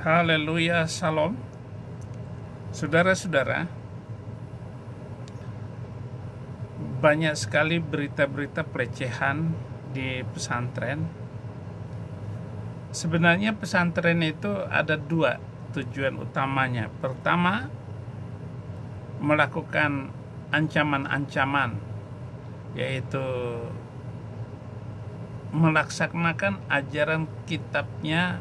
Haleluya, Salam. Saudara-saudara, banyak sekali berita-berita pelecehan di pesantren. Sebenarnya pesantren itu ada dua tujuan utamanya. Pertama, melakukan ancaman-ancaman, yaitu melaksanakan ajaran kitabnya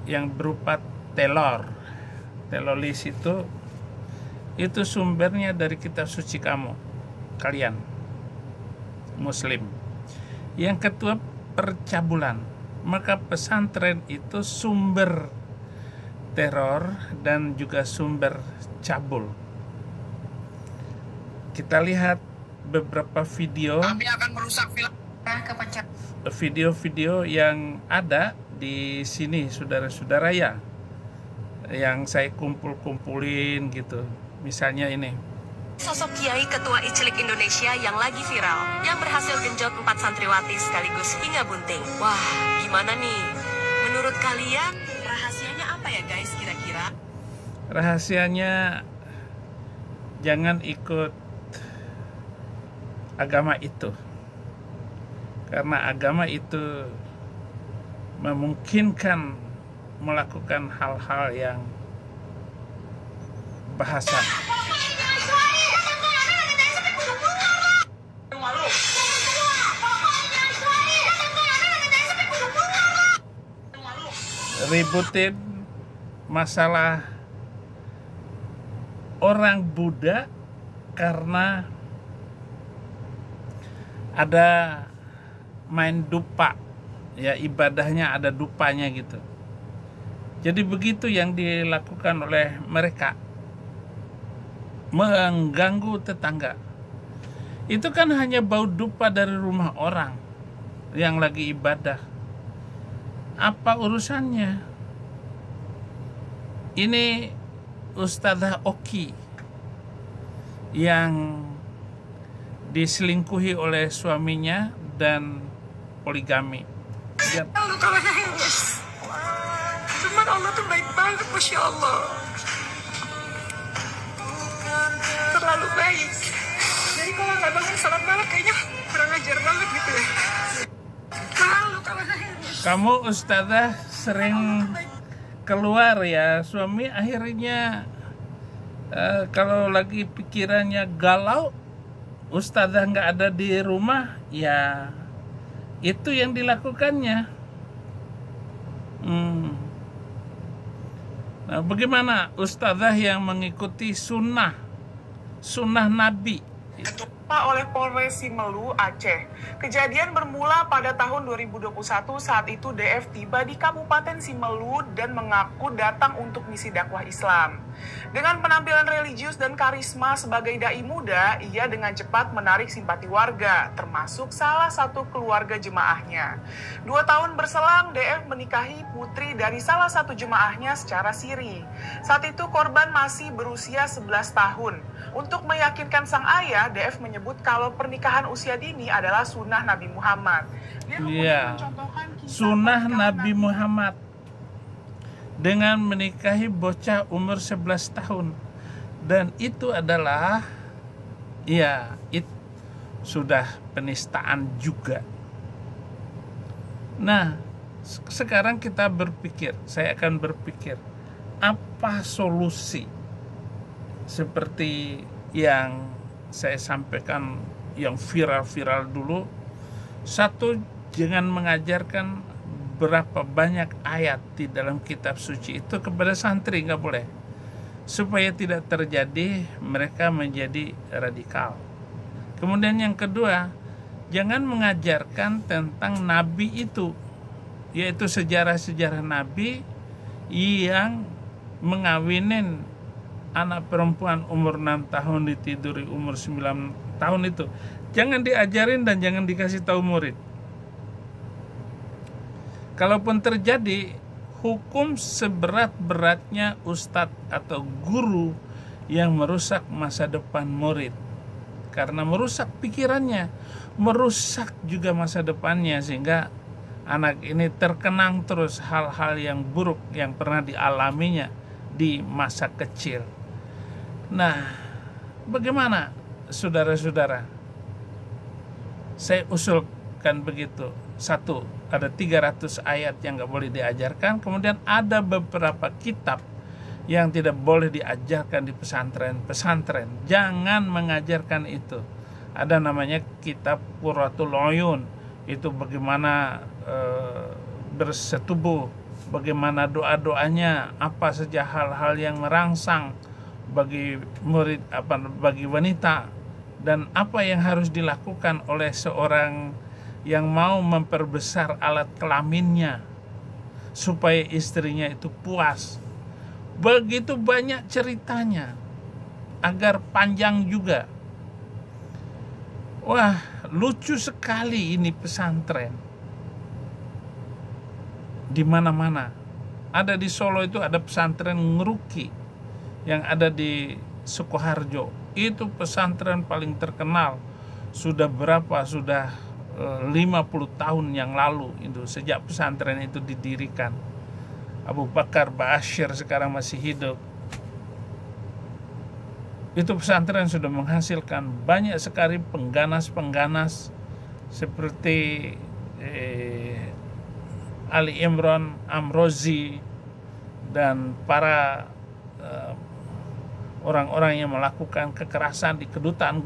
yang berupa telor. Telolis itu sumbernya dari kitab suci kalian Muslim. Yang kedua, percabulan. Maka pesantren itu sumber teror dan juga sumber cabul. Kita lihat beberapa video. Kami akan merusak video-video yang ada di sini, saudara-saudara ya, yang saya kumpulin gitu. Misalnya ini. Sosok Kiai Ketua Iclik Indonesia yang lagi viral, yang berhasil genjot 4 santriwati sekaligus hingga bunting. Wah, gimana nih? Menurut kalian, rahasianya apa ya guys kira-kira? Rahasianya, jangan ikut agama itu. Karena agama itu memungkinkan melakukan hal-hal yang bahasa. Ributin masalah orang Buddha karena ada main dupa, ya, ibadahnya ada dupanya gitu. Jadi begitu yang dilakukan oleh mereka, mengganggu tetangga. Itu kan hanya bau dupa dari rumah orang yang lagi ibadah. Apa urusannya? Ini Ustadzah Oki yang diselingkuhi oleh suaminya dan poligami. Lalu kalau nangis, teman Allah tuh baik banget, Masya Allah. Terlalu baik. Jadi kalau nggak bangun salat malam kayaknya kurang ajar banget gitu ya. Lalu kalau nangis. Kamu Ustadzah sering keluar ya, suami akhirnya kalau lagi pikirannya galau, Ustadzah nggak ada di rumah, ya itu yang dilakukannya. Nah, bagaimana Ustadzah yang mengikuti sunnah Nabi? Oleh Polres Simelu, Aceh. Kejadian bermula pada tahun 2021. Saat itu DF tiba di Kabupaten Simelu dan mengaku datang untuk misi dakwah Islam. Dengan penampilan religius dan karisma sebagai dai muda, ia dengan cepat menarik simpati warga, termasuk salah satu keluarga jemaahnya. 2 tahun berselang, DF menikahi putri dari salah satu jemaahnya secara siri. Saat itu korban masih berusia 11 tahun. Untuk meyakinkan sang ayah, DF menyebut kalau pernikahan usia dini adalah sunnah Nabi Muhammad. Iya, sunnah Nabi Muhammad dengan menikahi bocah umur 11 tahun. Dan itu adalah, ya, itu sudah penistaan juga. Nah, sekarang kita berpikir, saya akan berpikir, apa solusi? Seperti yang saya sampaikan yang viral-viral dulu. Satu, jangan mengajarkan berapa banyak ayat di dalam kitab suci itu kepada santri, nggak boleh. Supaya tidak terjadi mereka menjadi radikal. Kemudian yang kedua, jangan mengajarkan tentang nabi itu, yaitu sejarah-sejarah nabi yang mengawinin anak perempuan umur 6 tahun ditiduri umur 9 tahun itu. Jangan diajarin dan jangan dikasih tahu murid. Kalaupun terjadi, hukum seberat-beratnya ustadz atau guru yang merusak masa depan murid. Karena merusak pikirannya, merusak juga masa depannya, sehingga anak ini terkenang terus hal-hal yang buruk yang pernah dialaminya di masa kecil. Nah, bagaimana saudara-saudara? Saya usulkan begitu. Satu, ada 300 ayat yang gak boleh diajarkan. Kemudian ada beberapa kitab yang tidak boleh diajarkan di pesantren. Jangan mengajarkan itu. Ada namanya kitab Qurratul Uyun. Itu bagaimana bersetubuh, bagaimana doa-doanya, apa saja hal-hal yang merangsang bagi murid, bagi wanita, dan apa yang harus dilakukan oleh seorang yang mau memperbesar alat kelaminnya supaya istrinya itu puas. Begitu banyak ceritanya, agar panjang juga. Wah, lucu sekali ini pesantren. Di mana-mana. Ada di Solo itu ada pesantren Ngeruki yang ada di Sukoharjo. Itu pesantren paling terkenal. Sudah 50 tahun yang lalu itu sejak pesantren itu didirikan. Abu Bakar Ba'asyir sekarang masih hidup. Itu pesantren sudah menghasilkan banyak sekali pengganas-pengganas seperti Ali Imran Amrozi dan para orang-orang yang melakukan kekerasan di kedutaan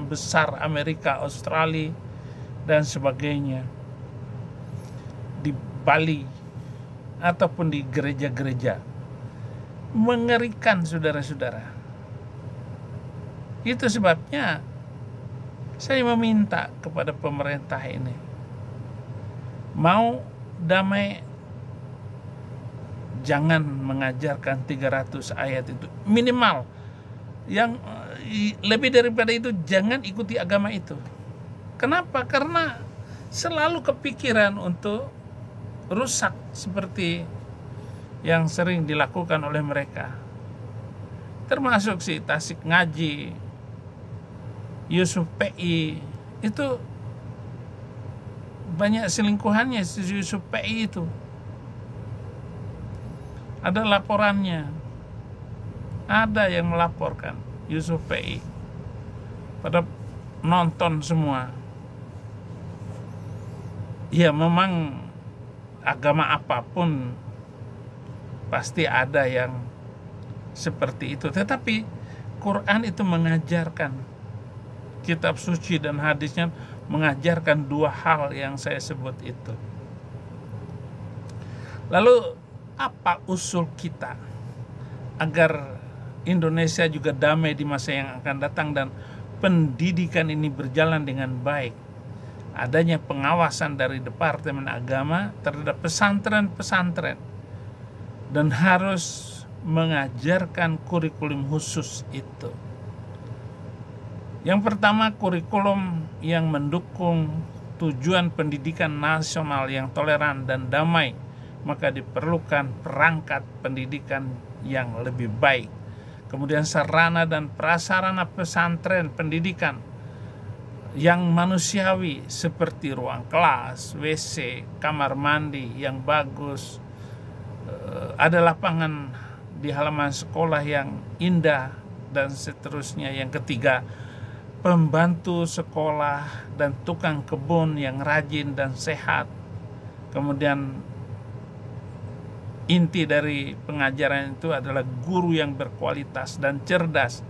besar Amerika, Australia, dan sebagainya, di Bali ataupun di gereja-gereja. Mengerikan, saudara-saudara. Itu sebabnya saya meminta kepada pemerintah ini, mau damai, jangan mengajarkan 300 ayat itu. Minimal yang lebih daripada itu, jangan ikuti agama itu. Kenapa? Karena selalu kepikiran untuk rusak seperti yang sering dilakukan oleh mereka. Termasuk si Tasik Ngaji, Yusuf PI, itu banyak selingkuhannya si Yusuf PI itu. Ada laporannya. Ada yang melaporkan Yusuf PI. Pada nonton semua. Ya memang agama apapun pasti ada yang seperti itu. Tetapi Quran itu mengajarkan, kitab suci dan hadisnya mengajarkan dua hal yang saya sebut itu. Lalu apa usul kita agar Indonesia juga damai di masa yang akan datang dan pendidikan ini berjalan dengan baik? Adanya pengawasan dari Departemen Agama terhadap pesantren-pesantren dan harus mengajarkan kurikulum khusus itu. Yang pertama, kurikulum yang mendukung tujuan pendidikan nasional yang toleran dan damai, maka diperlukan perangkat pendidikan yang lebih baik. Kemudian sarana dan prasarana pesantren pendidikan yang manusiawi seperti ruang kelas, WC, kamar mandi yang bagus, ada lapangan di halaman sekolah yang indah, dan seterusnya. Yang ketiga, pembantu sekolah dan tukang kebun yang rajin dan sehat. Kemudian inti dari pengajaran itu adalah guru yang berkualitas dan cerdas,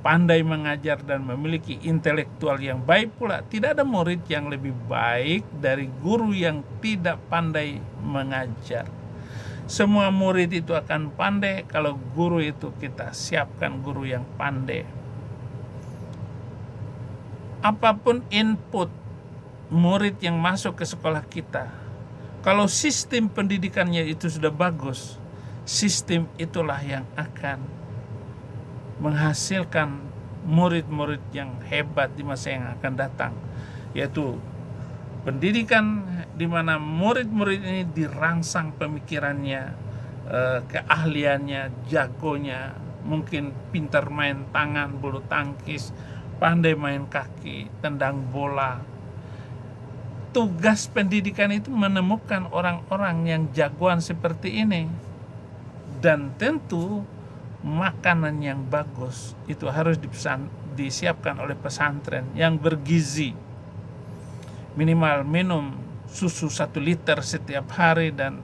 pandai mengajar dan memiliki intelektual yang baik pula. Tidak ada murid yang lebih baik dari guru yang tidak pandai mengajar. Semua murid itu akan pandai kalau guru itu kita siapkan guru yang pandai. Apapun input murid yang masuk ke sekolah kita, kalau sistem pendidikannya itu sudah bagus, sistem itulah yang akan menghasilkan murid-murid yang hebat di masa yang akan datang, yaitu pendidikan di mana murid-murid ini dirangsang pemikirannya, keahliannya, jagonya, mungkin pintar main tangan, bulu tangkis, pandai main kaki, tendang bola. tugas pendidikan itu menemukan orang-orang yang jagoan seperti ini. Dan tentu makanan yang bagus itu harus disiapkan oleh pesantren yang bergizi. Minimal minum susu 1 liter setiap hari dan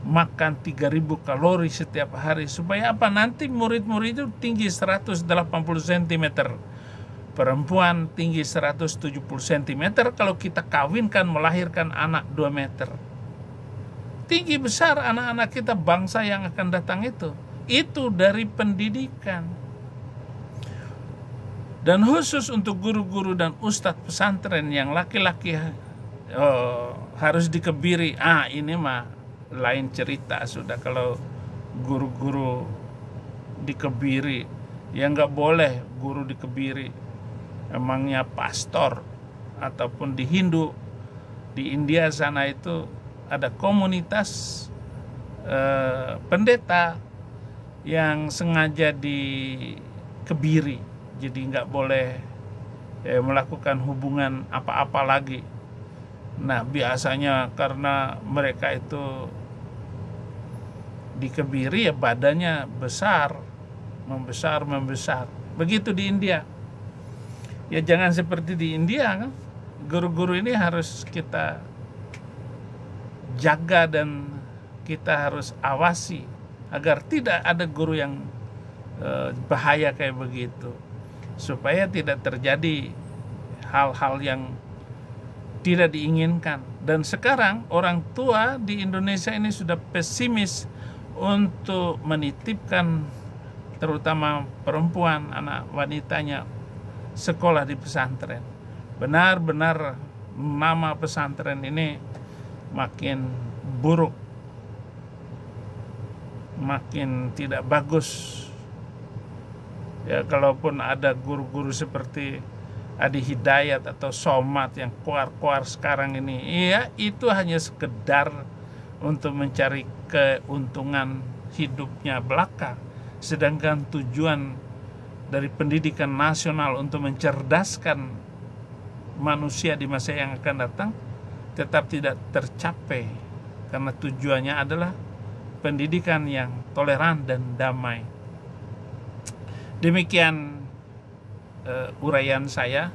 makan 3.000 kalori setiap hari. Supaya apa? Nanti murid-murid itu tinggi 180 cm. Perempuan tinggi 170 cm. Kalau kita kawinkan melahirkan anak 2 meter. Tinggi besar anak-anak kita, bangsa yang akan datang itu. Itu dari pendidikan. Dan khusus untuk guru-guru dan ustadz pesantren yang laki-laki harus dikebiri. Ini mah lain cerita sudah. Kalau guru-guru dikebiri, ya nggak boleh guru dikebiri. Emangnya pastor ataupun di Hindu, di India sana itu ada komunitas pendeta yang sengaja dikebiri, jadi nggak boleh melakukan hubungan apa-apa lagi. Nah, biasanya karena mereka itu dikebiri, ya badannya besar, membesar. Begitu di India. Ya jangan seperti di India kan. Guru-guru ini harus kita jaga dan kita harus awasi agar tidak ada guru yang bahaya kayak begitu, supaya tidak terjadi hal-hal yang tidak diinginkan. Dan sekarang orang tua di Indonesia ini sudah pesimis untuk menitipkan terutama perempuan, anak wanitanya sekolah di pesantren. Benar-benar nama pesantren ini makin buruk, makin tidak bagus. Ya, kalaupun ada guru-guru seperti Adi Hidayat atau Somad yang kuar-kuar sekarang ini, ya itu hanya sekedar untuk mencari keuntungan hidupnya belaka. Sedangkan tujuan dari pendidikan nasional untuk mencerdaskan manusia di masa yang akan datang tetap tidak tercapai, karena tujuannya adalah pendidikan yang toleran dan damai. Demikian uraian saya,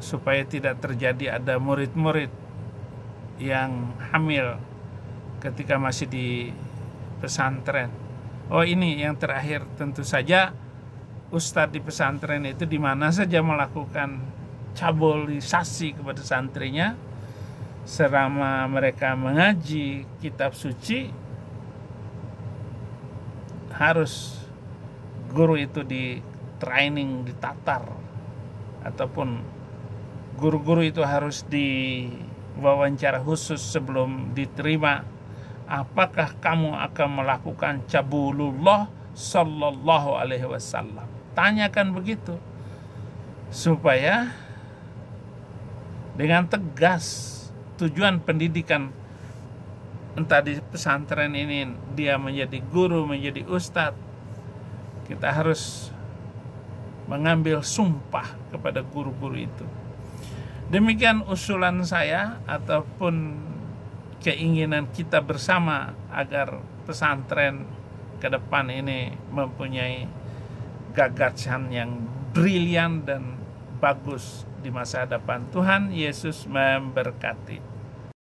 supaya tidak terjadi ada murid-murid yang hamil ketika masih di pesantren. Ini yang terakhir, tentu saja ustadz di pesantren itu di mana saja melakukan cabolisasi kepada santrinya selama mereka mengaji kitab suci. Harus guru itu di training, ditatar, ataupun guru-guru itu harus diwawancara khusus sebelum diterima. Apakah kamu akan melakukan cabulullah sallallahu alaihi wasallam? Tanyakan begitu, supaya dengan tegas tujuan pendidikan, entah di pesantren ini dia menjadi guru, menjadi ustadz, kita harus mengambil sumpah kepada guru-guru itu. Demikian usulan saya ataupun keinginan kita bersama agar pesantren ke depan ini mempunyai gagasan yang brilian dan bagus di masa depan. Tuhan Yesus memberkati.